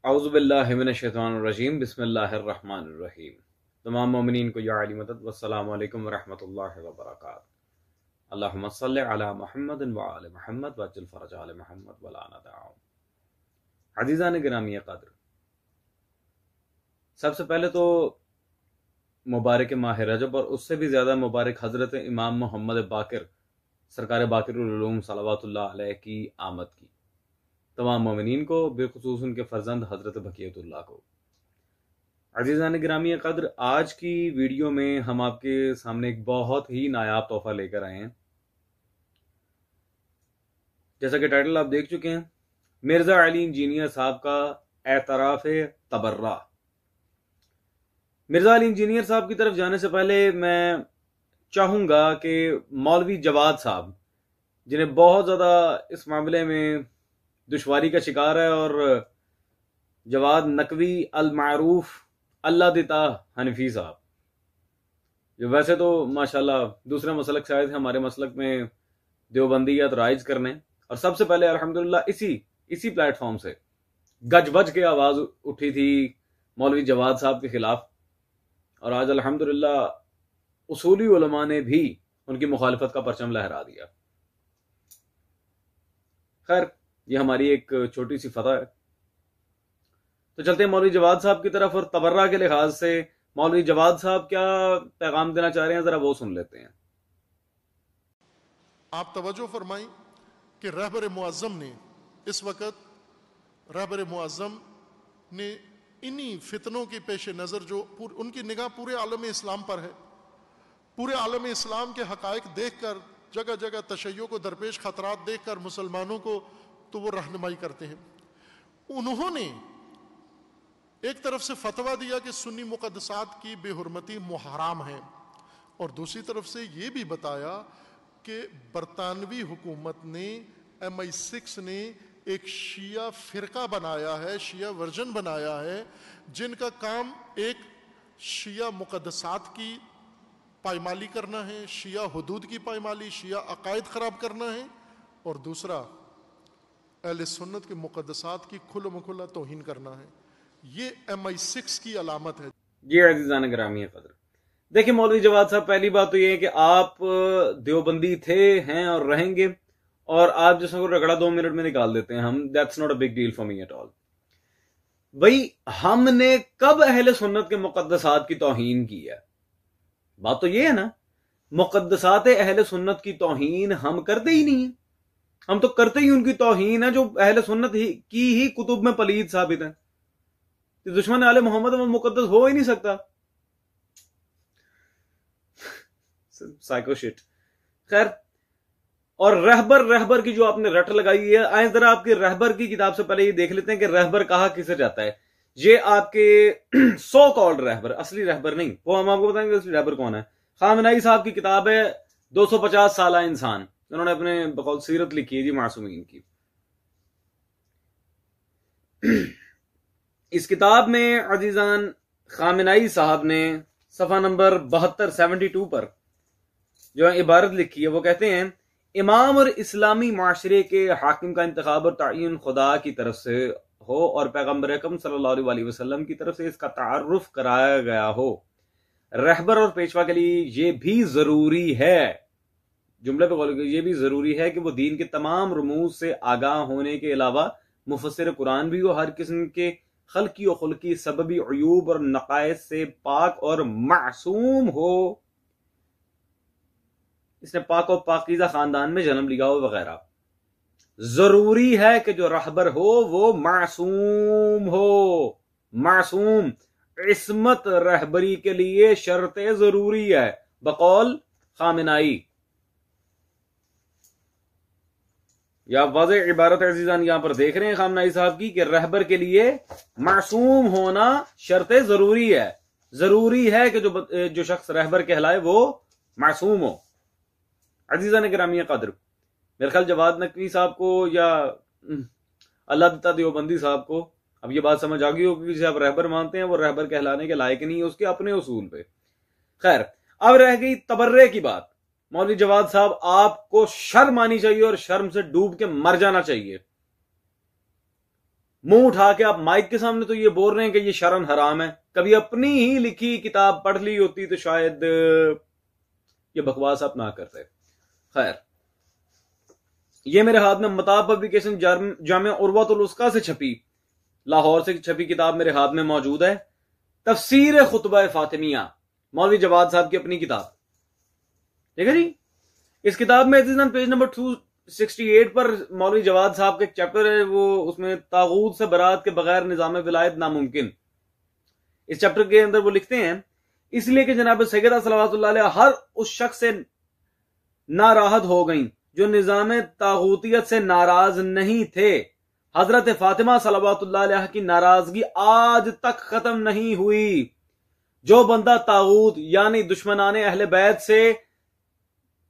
औज़ुबिल्लाहि मिनश्शैतानिर्रजीम बिस्मिल्लाहिर्रहमानिर्रहीम। तमाम मोमिनीन को या अली मदद वस्सलामु अलैकुम वरहमतुल्लाहि वबरकातुहू। अल्लाहुम्मा सल्लि अला मुहम्मदिन व आलि मुहम्मद वअज्जिल फरज आलि मुहम्मद वला नदअ। अज़ीज़ान गिरामी क़द्र, सबसे पहले तो मुबारक माह रजब और उससे भी ज़्यादा मुबारक हज़रत इमाम मोहम्मद बाकिर सरकार बाकिरुल उलूम सलवातुल्लाह अलैहि की आमद की तमाम मोमिनीन को, बेखुसूस उनके फर्जंद हज़रत बक़ियतुल्लाह को। अज़ीज़ान गिरामी क़द्र, आज की वीडियो में हम आपके सामने एक बहुत ही नायाब तोहफ़ा लेकर आए हैं। जैसा कि टाइटल आप देख चुके हैं, मिर्ज़ा अली इंजीनियर साहब का एतराफ़ तबर्रा। मिर्ज़ा अली इंजीनियर साहब की तरफ जाने से पहले मैं चाहूँगा कि मौलवी जवाद साहब, जिन्हें बहुत ज़्यादा इस मामले में दुश्वारी का शिकार है, और जवाद नकवी अल मारूफ अल्लाह दिता हनफी साहब, जो वैसे तो माशाल्लाह दूसरे मसलक शायद हमारे मसलक में देवबंदियत राइज करने, और सबसे पहले अल्हम्दुलिल्लाह इसी प्लेटफॉर्म से गज-बज के आवाज़ उठी थी मौलवी जवाद साहब के खिलाफ, और आज अल्हम्दुलिल्लाह उसूली उलमा ने भी उनकी मुखालफत का परचम लहरा दिया। खैर, ये हमारी एक छोटी सी फतह है। तो चलते हैं मौलवी जवाद साहब की तरफ, और तबर्रा के लिहाज से मौलवी जवाद साहब क्या पैगाम देना चाह रहे हैं, जरा वो सुन लेते हैं। आप तवज्जो फरमाएं कि रहबर मुअज़्ज़म ने इस वक्त इन्हीं फितनों की पेश नज़र, जो उनकी निगाह पूरे आलम इस्लाम पर है, पूरे आलम इस्लाम के हक़ाइक़ देख कर, जगह जगह तशय्युओं को दरपेश ख़तरात देख कर मुसलमानों को तो वो रहनुमाई करते हैं। उन्होंने एक तरफ से फतवा दिया कि सुन्नी मुक़द्दसात की बेहुरमती मुहर्रम है, और दूसरी तरफ से ये भी बताया कि बरतानवी हुकूमत ने, MI6 ने एक शिया फ़िरका बनाया है, शिया वर्जन बनाया है, जिनका काम एक शिया मुक़द्दसात की पायमाली करना है, शिया हुदूद की पायमाली, शिया अकायद ख़राब करना है, और दूसरा अहले सुन्नत के मुक़द्दसात की खुल्ला तौहीन करना है। ये MI6 की अलामत है। जी अज़ीज़ान गिरामी क़द्र, देखिए मौलवी जवाद साहब, पहली बात तो ये है कि आप देवबंदी थे, हैं और रहेंगे, और आप जैसा को रगड़ा 2 मिनट में निकाल देते हैं हम, that's not a big deal for me at all. भाई, हमने कब अहले सुन्नत के मुक़द्दसात की तौहीन की है? बात तो ये है ना, मुक़द्दसात अहले सुन्नत की तौहीन हम करते ही नहीं है। हम तो करते ही उनकी तौहीन है जो अहले सुन्नत की ही कुतुब में पलीद साबित है। दुश्मन आले मोहम्मद में मुक़द्दस हो ही नहीं सकता। Psycho shit. खैर, और रहबर की जो आपने रट लगाई है, आए जरा आपके रहबर की किताब से पहले ये देख लेते हैं कि रहबर कहा किसे जाता है। ये आपके सो कॉल्ड रहबर, असली रहबर नहीं, वो हम आपको बताएंगे असली रहबर कौन है। खामनाई साहब की किताब है 250 साला इंसान, उन्होंने अपने बकौल सीरत लिखी है जी मासूमीन की। इस किताब में अजीजान खामनाई साहब ने सफा नंबर 72 पर जो इबारत लिखी है, वो कहते हैं, इमाम और इस्लामी माशरे के हाकिम का इंतखाब और तयीन खुदा की तरफ से हो, और पैगम्बर अकरम सल्लल्लाहु अलैहि वसल्लम की तरफ से इसका तारुफ कराया गया हो। रहबर और पेशवा के लिए ये भी जरूरी है, जुमले पे ये भी जरूरी है कि वो दीन के तमाम रुमूज से आगाह होने के अलावा मुफस्सिर कुरान भी हो, हर किस्म के खल्की और खुल्की सबबी अयूब और नकायस से पाक और मासूम हो, इसने पाक और पाकीज़ा खानदान में जन्म लिया हो वगैरह। जरूरी है कि जो रहबर हो वो मासूम हो। मासूम इस्मत रहबरी के लिए शर्त जरूरी है, बकौल खामनाई। या वाज़ेह इबारत अज़ीज़ान यहां पर देख रहे हैं खामनाई साहब की, कि रहबर के लिए मासूम होना शर्त जरूरी है। जरूरी है कि जो शख्स रहबर कहलाए वो मासूम हो। अज़ीज़ान गिरामी क़द्र, मेरे ख्याल जवाद नकवी साहब को या अल्लाह दिता देवबंदी साहब को अब ये बात समझ आ गई होगी कि जिसे आप रहबर मानते हैं वो रहबर कहलाने के लायक नहीं है उसके अपने उसूल पे। खैर, अब रह गई तबर्रे की बात। मौलवी जवाद साहब, आपको शर्म आनी चाहिए और शर्म से डूब के मर जाना चाहिए। मुंह उठा के आप माइक के सामने तो ये बोल रहे हैं कि ये शरम हराम है, कभी अपनी ही लिखी किताब पढ़ ली होती तो शायद ये बकवास आप ना करते। खैर, ये मेरे हाथ में मताब पब्लिकेशन जामिया उर्वतुल उस्का से छपी, लाहौर से छपी किताब मेरे हाथ में मौजूद है। तफसीर खुतबा फातिमिया, मौलवी जवाद साहब की अपनी किताब, ठीक है जी। इस किताब में अजीज़ान पेज नंबर 268 पर मौलवी जवाद साहब का एक चैप्टर है, वो उसमें तागूत से बरात के बगैर निजाम विलायत नामुमकिन। इस चैप्टर के अंदर वो लिखते हैं, इसलिए कि जनाब सैयदा सल्लल्लाहु अलैहि हर उस शख्स से नाराहत हो गई जो निजाम तागूतियत से नाराज नहीं थे। हजरत फातिमा सल्लल्लाहु अलैहा की नाराजगी आज तक खत्म नहीं हुई। जो बंदा तागूत यानी दुश्मनाने अहले बैत से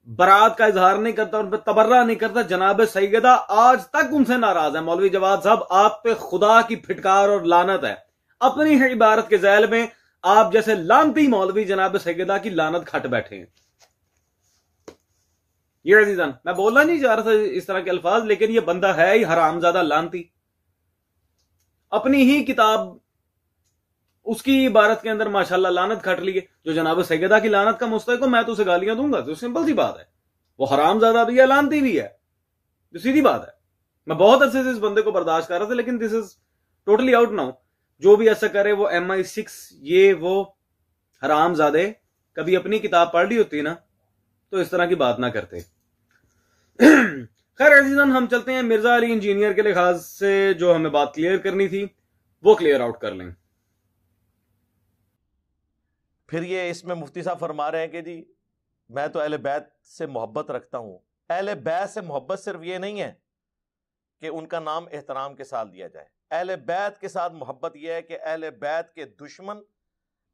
बरात का इजहार नहीं करता, उन पर तबर्रा नहीं करता, जनाब सैयदा आज तक उनसे नाराज है। मौलवी जवाद साहब, आप पे खुदा की फिटकार और लानत है। अपनी ही इबारत के ज़ैल में आप जैसे लानती मौलवी जनाब सैयदा की लानत खट बैठे हैं। ये अजीज़ान, मैं बोलना नहीं चाह रहा था इस तरह के अल्फाज, लेकिन ये बंदा है ही हरामजादा लानती। अपनी ही किताब उसकी इबारत के अंदर माशाल्लाह लानत खट ली है। जो जनाब सैयदा की लानत का मुस्तहिक हो, मैं तो उसे गालियां दूंगा, तो सिंपल सी बात है, वो हरामजादा भी है, लानती भी है, तो सीधी बात है। मैं बहुत अरसे से इस बंदे को बर्दाश्त कर रहा था, लेकिन this is totally out now. जो भी ऐसा करे वो MI6 ये वो हरामजादे, कभी अपनी किताब पढ़ ली होती ना तो इस तरह की बात ना करते। खैर अजीजन, हम चलते हैं मिर्जा अली इंजीनियर के लिहाज से जो हमें बात क्लियर करनी थी वो क्लियर आउट कर लें। फिर ये इसमें मुफ्ती साहब फरमा रहे हैं कि जी मैं तो अहले बैत से मोहब्बत रखता हूं। अहले बैत से मोहब्बत सिर्फ ये नहीं है कि उनका नाम एहतराम के साथ लिया जाए, अहले बैत के साथ मोहब्बत यह है कि अहले बैत के दुश्मन,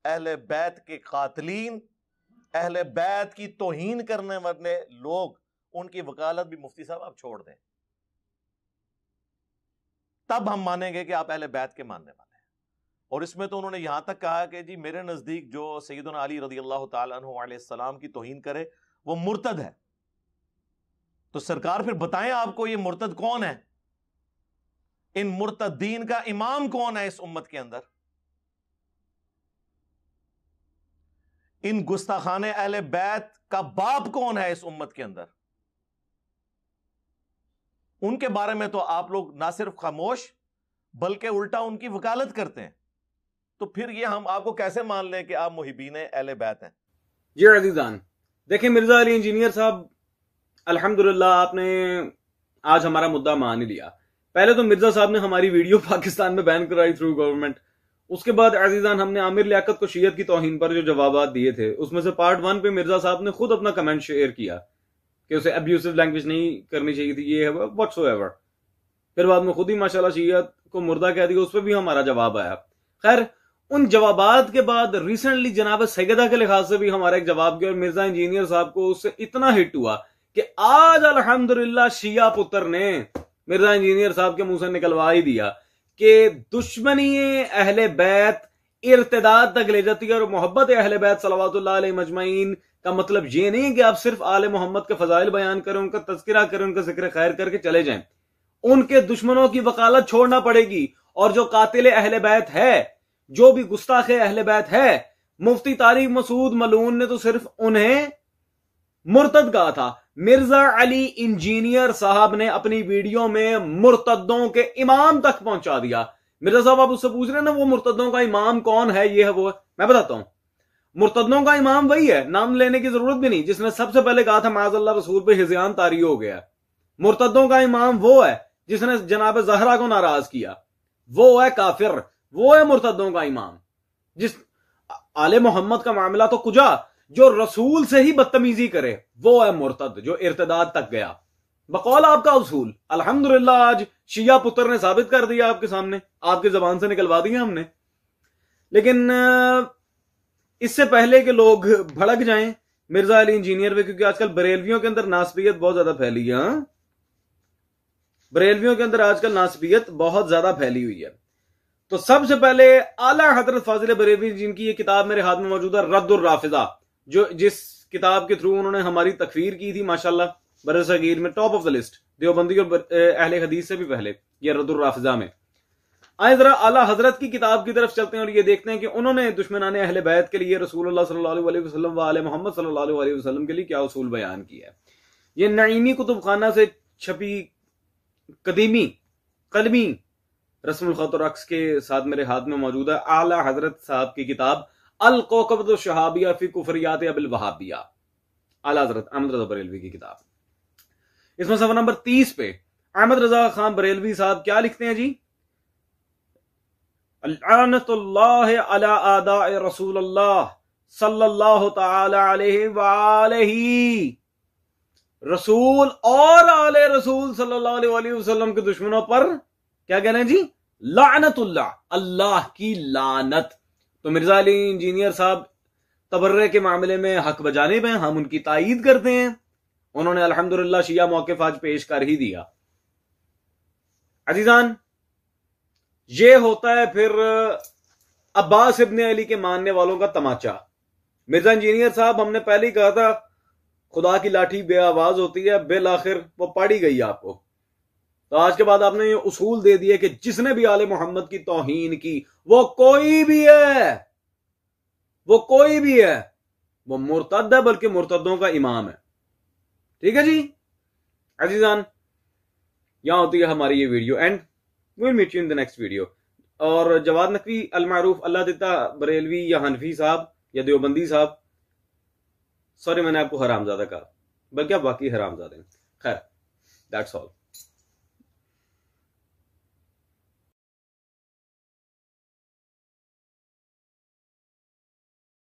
अहले बैत के कातिलीन, अहले बैत की तौहीन करने वाले लोग, उनकी वकालत भी मुफ्ती साहब आप छोड़ दें, तब हम मानेंगे कि आप अहले बैत के मानने वाले हैं। और इसमें तो उन्होंने यहां तक कहा कि जी मेरे नजदीक जो सैयदना अली रज़ियल्लाहु ताला अन्हु अलैहिस्सलाम की तौहीन करे वो मुर्तद है। तो सरकार फिर बताएं आपको ये मुर्तद कौन है, इन मुर्तदीन का इमाम कौन है इस उम्मत के अंदर, इन गुस्ताखाने अहले बैत का बाप कौन है इस उम्मत के अंदर। उनके बारे में तो आप लोग ना सिर्फ खामोश बल्कि उल्टा उनकी वकालत करते हैं। तो फिर ये हम आपको कैसे मान लें कि आप मुहिबीन अहले बैत हैं। जी अजीजान, देखिए मिर्जा अली इंजीनियर साहब, अल्हम्दुलिल्लाह आपने आज हमारा मुद्दा मान ही लिया। पहले तो मिर्जा साहब ने हमारी वीडियो पाकिस्तान में बैन कराई थ्रू गवर्नमेंट। उसके बाद अजीजान हमने आमिर लियाकत को शीयत की तौहीन पर जो जवाबात दिए थे, उसमें से पार्ट 1 पे मिर्जा साहब ने खुद अपना कमेंट शेयर किया कि उसे अब्यूसिव लैंग्वेज नहीं करनी चाहिए थी, ये है व्हाट्सोएवर। फिर बाद में खुद ही माशाल्लाह शीयत को मुर्दा कह दिया, उस पर भी हमारा जवाब आया। खैर, उन जवाबात के बाद रिसेंटली जनाब सैयदा के लिहाज से भी हमारा एक जवाब गया और मिर्जा इंजीनियर साहब को उससे इतना हिट हुआ कि आज अल्हम्दुलिल्लाह शिया पुत्र ने मिर्जा इंजीनियर साहब के मुंह से निकलवा ही दिया कि दुश्मनी अहले बैत इर्तिदाद तक ले जाती है और मोहब्बत अहले बैत सल्लल्लाहु अलैहि मजमईन का मतलब ये नहीं है कि आप सिर्फ आले मोहम्मद के फजाइल बयान करें, उनका तज़किरा करें, उनका जिक्र खैर करके चले जाएं। उनके दुश्मनों की वकालत छोड़ना पड़ेगी। और जो कातिल अहले बैत है, जो भी गुस्ताख अहले बैत है, मुफ्ती तारिक मसूद मलून ने तो सिर्फ उन्हें मुर्तद कहा था। मिर्जा अली इंजीनियर साहब ने अपनी वीडियो में मुर्तदों के इमाम तक पहुंचा दिया। मिर्जा साहब आप उससे पूछ रहे हैं ना वो मुर्तदों का इमाम कौन है, ये है वो है। मैं बताता हूं, मुर्तदों का इमाम वही है, नाम लेने की जरूरत भी नहीं, जिसने सबसे पहले कहा था माज़अल्लाह रसूल पे हिज़यान तारी हो गया। मुर्तदों का इमाम वो है जिसने जनाब ज़हरा को नाराज किया, वो है काफिर, वो है मुर्तदों का इमाम। जिस आले मोहम्मद का मामला तो कुजा, जो रसूल से ही बदतमीजी करे वो है मुर्तद, जो इर्तिदाद तक गया बकौल आपका उसूल। अल्हम्दुलिल्लाह आज शिया पुत्र ने साबित कर दिया आपके सामने, आपकी जबान से निकलवा दिया हमने। लेकिन इससे पहले कि लोग भड़क जाएं मिर्जा अली इंजीनियर पे, क्योंकि आजकल बरेलवियों के अंदर नासबियत बहुत ज्यादा फैली है। बरेलवियों के अंदर आजकल नासबियत बहुत ज्यादा फैली हुई है। तो सबसे पहले आला हजरत फाजिल बरेलवी, जिनकी ये किताब मेरे हाथ में मौजूद है, रद्दुर राफिजा, जो जिस किताब के थ्रू उन्होंने हमारी तकफीर की थी माशाल्लाह बरसगीर में, top of the list, Deobandi और अहले हदीस से भी पहले, ये रद्दुर राफिजा में। आए जरा आला हजरत की किताब की तरफ चलते हैं और ये देखते हैं कि उन्होंने दुश्मनाने अहले बैत के लिए रसूलुल्लाह सल्लल्लाहु अलैहि वसल्लम व आले मोहम्मद सल्लल्लाहु अलैहि वसल्लम के लिए क्या उसूल बयान किया है। ये नईमी कुतुबखाना से छपी कदीमी कलमी रस्मुल खत और अक्स के साथ मेरे हाथ में मौजूद है आला हजरत साहब की किताब अल कौकबतुश शहाबिया फी कुफरियात अबिल वहाबिया, आला हजरत अहमद रजा बरेलवी की किताब। इसमें सफा नंबर 30 पे अहमद रजा खान बरेलवी साहब क्या लिखते हैं जी, लानतुल्लाह अला आदाए रसूलुल्लाह सल्लल्लाहु तआला अलैहि व आलिही, रसूल और आले रसूल सल्लल्लाहु अलैहि वसल्लम के दुश्मनों पर क्या कह रहे हैं जी, लानतुल्लाह, अल्लाह की लानत। तो मिर्जा अली इंजीनियर साहब तबर्रे के मामले में हक बजानिब हैं, हम उनकी तायीद करते हैं। उन्होंने अल्हम्दुलिल्लाह शिया मौक़िफ़ आज पेश कर ही दिया। अजीजान, ये होता है फिर अब्बास इब्ने अली के मानने वालों का तमाचा। मिर्जा इंजीनियर साहब, हमने पहले ही कहा था खुदा की लाठी बे आवाज होती है, बिल आखिर वो पड़ी गई आपको। तो आज के बाद आपने ये उसूल दे दिए कि जिसने भी आले मोहम्मद की तौहीन की, वो कोई भी है, वो कोई भी है, वो मुर्तद है, बल्कि मुर्तदों का इमाम है। ठीक है जी अजीजान, यहां होती है हमारी ये video and will meet you in the next video. और जवाद नकवी अल मारूफ अल्लाह दिता बरेलवी या हनफी साहब या देवबंदी साहब, सॉरी मैंने आपको हरामजादा कहा, बल्कि आप वाकई हरामजादे हैं। खैर, दैट्स ऑल।